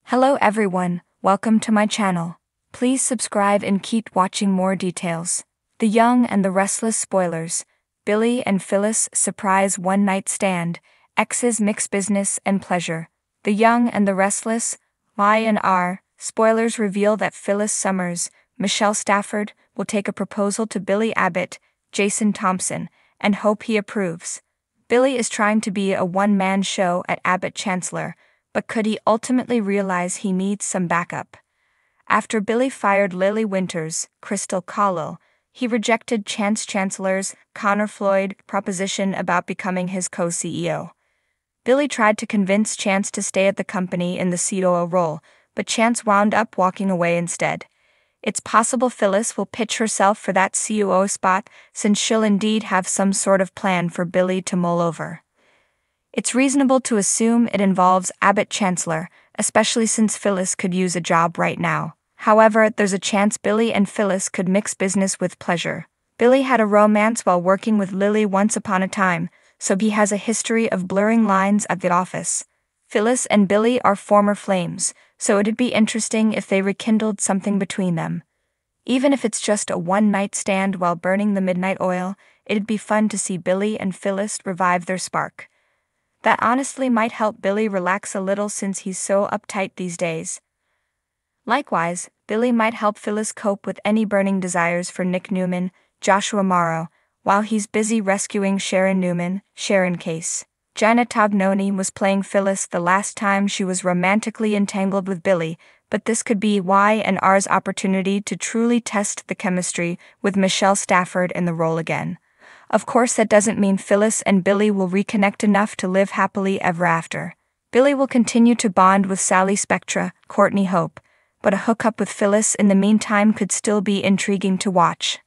Hello everyone, welcome to my channel. Please subscribe and keep watching more details. The Young and the Restless spoilers. Billy and Phyllis surprise one-night stand. Exes mix business and pleasure. The Young and the Restless. StandAre. Spoilers reveal that Phyllis Summers, Michelle Stafford, will take a proposal to Billy Abbott, Jason Thompson, and hope he approves. Billy is trying to be a one-man show at Abbott Chancellor, but could he ultimately realize he needs some backup? After Billy fired Lily Winters, Collid, he rejected Chancellor's Connor Floyd proposition about becoming his co-CEO. Billy tried to convince Chance to stay at the company in the COO role, but Chance wound up walking away instead. It's possible Phyllis will pitch herself for that COO spot, since she'll indeed have some sort of plan for Billy to mull over. It's reasonable to assume it involves Abbott Chancellor, especially since Phyllis could use a job right now. However, there's a chance Billy and Phyllis could mix business with pleasure. Billy had a romance while working with Lily once upon a time, so he has a history of blurring lines at the office. Phyllis and Billy are former flames, so it'd be interesting if they rekindled something between them. Even if it's just a one-night stand while burning the midnight oil, it'd be fun to see Billy and Phyllis revive their spark. That honestly might help Billy relax a little since he's so uptight these days. Likewise, Billy might help Phyllis cope with any burning desires for Nick Newman, Joshua Morrow, while he's busy rescuing Sharon Newman, Sharon Case. Jenna Tognoni was playing Phyllis the last time she was romantically entangled with Billy, but this could be StandAre's opportunity to truly test the chemistry with Michelle Stafford in the role again. Of course, that doesn't mean Phyllis and Billy will reconnect enough to live happily ever after. Billy will continue to bond with Sally Spectra, Courtney Hope, but a hookup with Phyllis in the meantime could still be intriguing to watch.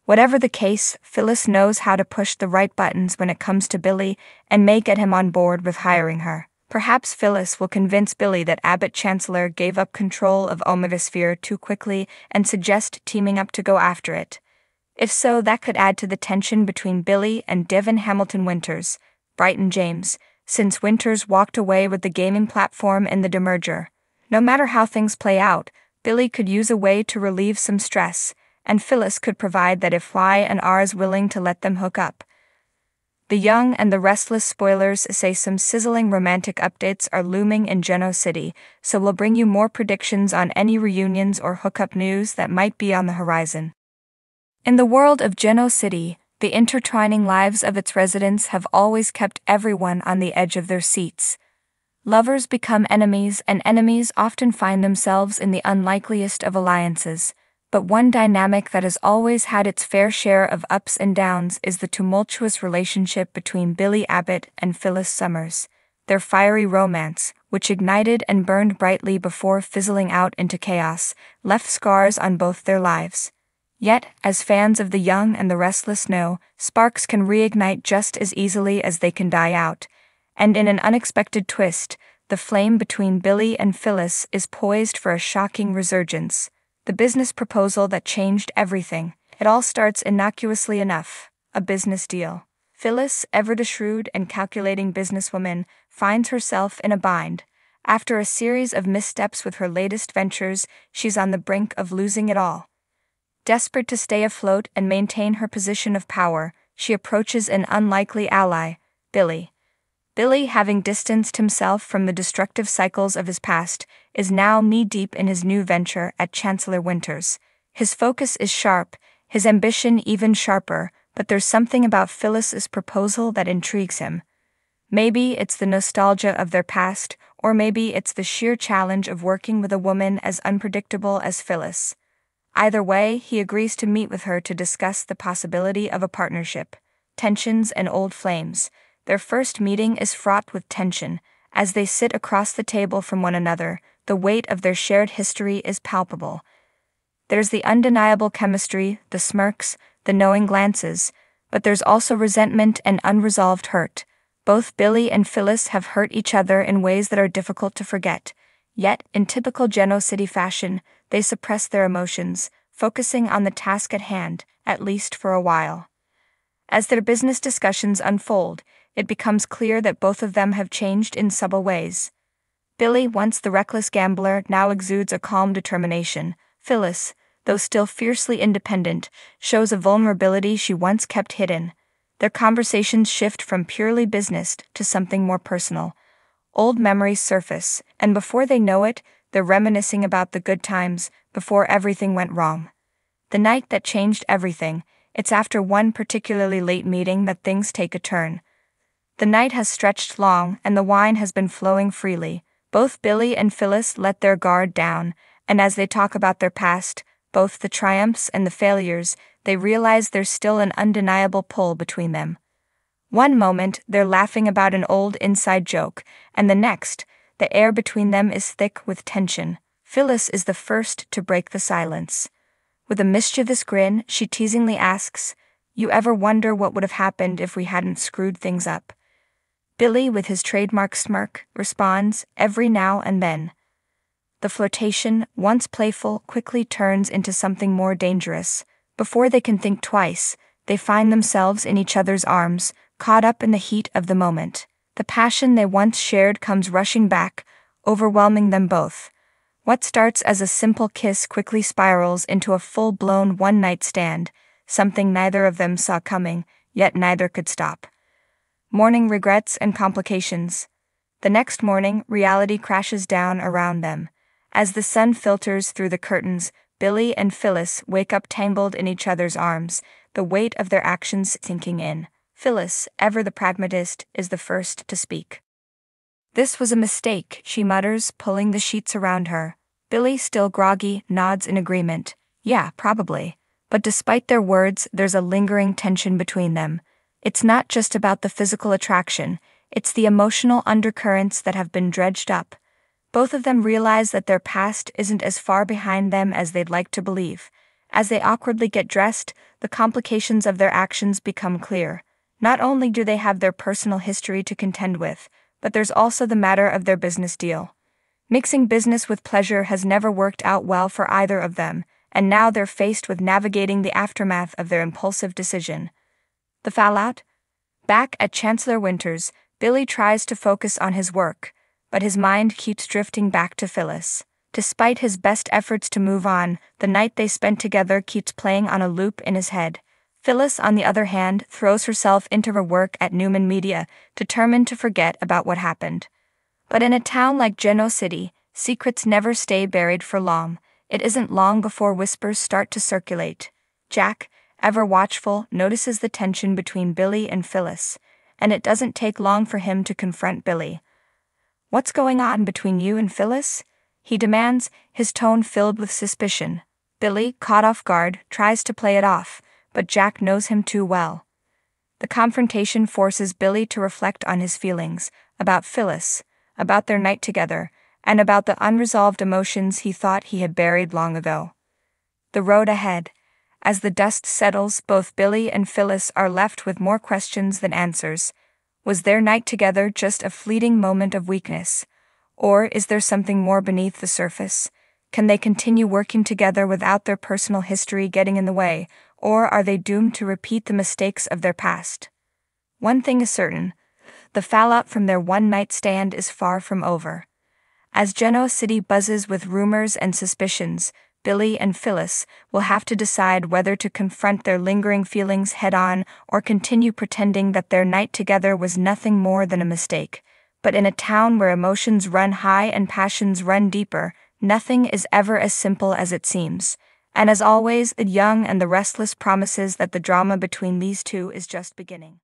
Whatever the case, Phyllis knows how to push the right buttons when it comes to Billy and may get him on board with hiring her. Perhaps Phyllis will convince Billy that Abbott Chancellor gave up control of Omegasphere too quickly and suggest teaming up to go after it. If so, that could add to the tension between Billy and Devin Hamilton Winters, Brighton James, since Winters walked away with the gaming platform in the demerger. No matter how things play out, Billy could use a way to relieve some stress, and Phyllis could provide that if StandAre is willing to let them hook up. The Young and the Restless spoilers say some sizzling romantic updates are looming in Geno City, so we'll bring you more predictions on any reunions or hookup news that might be on the horizon. In the world of Geno City, the intertwining lives of its residents have always kept everyone on the edge of their seats. Lovers become enemies, and enemies often find themselves in the unlikeliest of alliances. But one dynamic that has always had its fair share of ups and downs is the tumultuous relationship between Billy Abbott and Phyllis Summers. Their fiery romance, which ignited and burned brightly before fizzling out into chaos, left scars on both their lives. Yet, as fans of The Young and the Restless know, sparks can reignite just as easily as they can die out. And in an unexpected twist, the flame between Billy and Phyllis is poised for a shocking resurgence. The business proposal that changed everything. It all starts innocuously enough, a business deal. Phyllis, ever the shrewd and calculating businesswoman, finds herself in a bind. After a series of missteps with her latest ventures, she's on the brink of losing it all. Desperate to stay afloat and maintain her position of power, she approaches an unlikely ally, Billy. Billy, having distanced himself from the destructive cycles of his past, is now knee-deep in his new venture at Chancellor Winters. His focus is sharp, his ambition even sharper, but there's something about Phyllis's proposal that intrigues him. Maybe it's the nostalgia of their past, or maybe it's the sheer challenge of working with a woman as unpredictable as Phyllis. Either way, he agrees to meet with her to discuss the possibility of a partnership. Tensions and old flames. Their first meeting is fraught with tension. As they sit across the table from one another, the weight of their shared history is palpable. There's the undeniable chemistry, the smirks, the knowing glances, but there's also resentment and unresolved hurt. Both Billy and Phyllis have hurt each other in ways that are difficult to forget. Yet, in typical Geno City fashion, they suppress their emotions, focusing on the task at hand, at least for a while. As their business discussions unfold, it becomes clear that both of them have changed in subtle ways. Billy, once the reckless gambler, now exudes a calm determination. Phyllis, though still fiercely independent, shows a vulnerability she once kept hidden. Their conversations shift from purely business to something more personal. Old memories surface, and before they know it, they're reminiscing about the good times, before everything went wrong. The night that changed everything, it's after one particularly late meeting that things take a turn. The night has stretched long, and the wine has been flowing freely. Both Billy and Phyllis let their guard down, and as they talk about their past, both the triumphs and the failures, they realize there's still an undeniable pull between them. One moment, they're laughing about an old inside joke, and the next, the air between them is thick with tension. Phyllis is the first to break the silence. With a mischievous grin, she teasingly asks, "You ever wonder what would have happened if we hadn't screwed things up?" Billy, with his trademark smirk, responds, "Every now and then." The flirtation, once playful, quickly turns into something more dangerous. Before they can think twice, they find themselves in each other's arms, caught up in the heat of the moment. The passion they once shared comes rushing back, overwhelming them both. What starts as a simple kiss quickly spirals into a full-blown one-night stand, something neither of them saw coming, yet neither could stop. Morning regrets and complications. The next morning, reality crashes down around them. As the sun filters through the curtains, Billy and Phyllis wake up tangled in each other's arms, the weight of their actions sinking in. Phyllis, ever the pragmatist, is the first to speak. "This was a mistake," she mutters, pulling the sheets around her. Billy, still groggy, nods in agreement. "Yeah, probably." But despite their words, there's a lingering tension between them. It's not just about the physical attraction, it's the emotional undercurrents that have been dredged up. Both of them realize that their past isn't as far behind them as they'd like to believe. As they awkwardly get dressed, the complications of their actions become clear. Not only do they have their personal history to contend with, but there's also the matter of their business deal. Mixing business with pleasure has never worked out well for either of them, and now they're faced with navigating the aftermath of their impulsive decision. The fallout? Back at Chancellor Winter's, Billy tries to focus on his work, but his mind keeps drifting back to Phyllis. Despite his best efforts to move on, the night they spent together keeps playing on a loop in his head. Phyllis, on the other hand, throws herself into her work at Newman Media, determined to forget about what happened. But in a town like Genoa City, secrets never stay buried for long. It isn't long before whispers start to circulate. Jack, ever watchful, notices the tension between Billy and Phyllis, and it doesn't take long for him to confront Billy. "What's going on between you and Phyllis?" he demands, his tone filled with suspicion. Billy, caught off guard, tries to play it off, but Jack knows him too well. The confrontation forces Billy to reflect on his feelings, about Phyllis, about their night together, and about the unresolved emotions he thought he had buried long ago. The road ahead. As the dust settles, both Billy and Phyllis are left with more questions than answers. Was their night together just a fleeting moment of weakness? Or is there something more beneath the surface? Can they continue working together without their personal history getting in the way, or are they doomed to repeat the mistakes of their past? One thing is certain, the fallout from their one-night stand is far from over. As Genoa City buzzes with rumors and suspicions, Billy and Phyllis will have to decide whether to confront their lingering feelings head-on or continue pretending that their night together was nothing more than a mistake. But in a town where emotions run high and passions run deeper, nothing is ever as simple as it seems. And as always, the young and the restless promises that the drama between these two is just beginning.